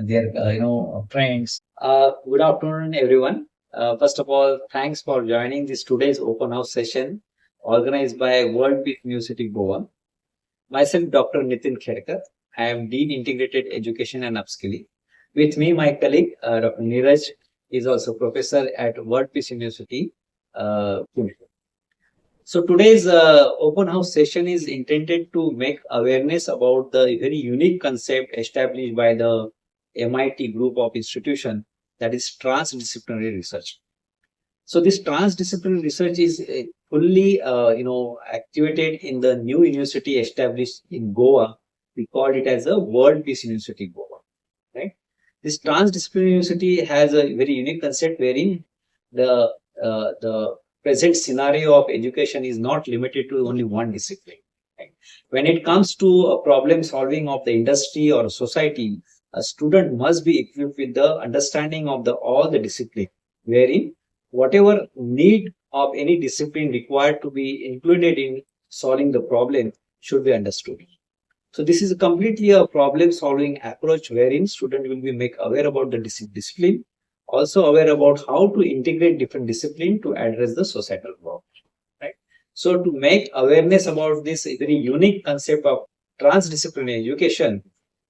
their friends. Good afternoon, everyone. First of all, thanks for joining this today's open house session organized by World Peace University Goa. Myself, Dr. Nitin Kherkar. I am Dean Integrated Education and Upskilling. With me, my colleague Dr. Neeraj is also professor at World Peace University. Pune. So today's open house session is intended to make awareness about the very unique concept established by the MIT group of institution, that is transdisciplinary research. So this transdisciplinary research is fully activated in the new university established in Goa. We call it as a World Peace University Goa, right? This transdisciplinary university has a very unique concept wherein the present scenario of education is not limited to only one discipline. Right? When it comes to a problem solving of the industry or society, a student must be equipped with the understanding of all the discipline, wherein whatever need of any discipline required to be included in solving the problem should be understood. So this is completely a problem solving approach wherein student will be make aware about the discipline, also aware about how to integrate different discipline to address the societal problem. Right. So to make awareness about this very unique concept of transdisciplinary education,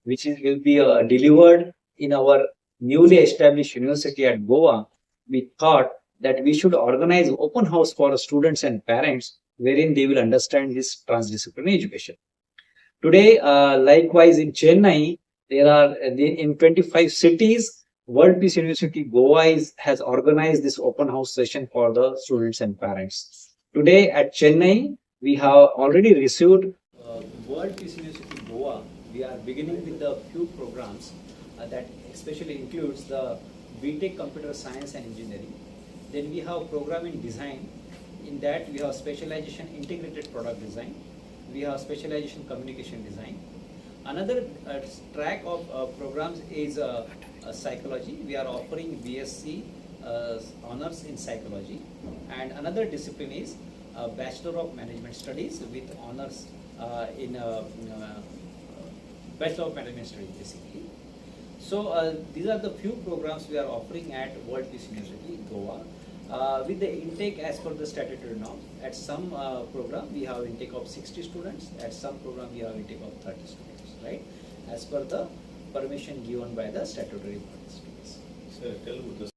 which will be delivered in our newly established university at Goa, we thought that we should organize open house for students and parents wherein they will understand this transdisciplinary education. Today, likewise in Chennai, there are in 25 cities, World Peace University Goa has organized this open house session for the students and parents. Today at Chennai, we have already received World Peace University Goa. We are beginning with the few programs that especially includes the BTech Computer Science and Engineering. Then we have program in design. In that we have specialization integrated product design. We have specialization communication design. Another track of programs is psychology. We are offering BSc honors in psychology, and another discipline is Bachelor of Management Studies with honors in Bachelor of Management Studies basically. So these are the few programs we are offering at World Peace University Goa. With the intake as per the statutory norm, at some program we have intake of 60 students, at some program we have intake of 30 students, right? As per the permission given by the statutory bodies.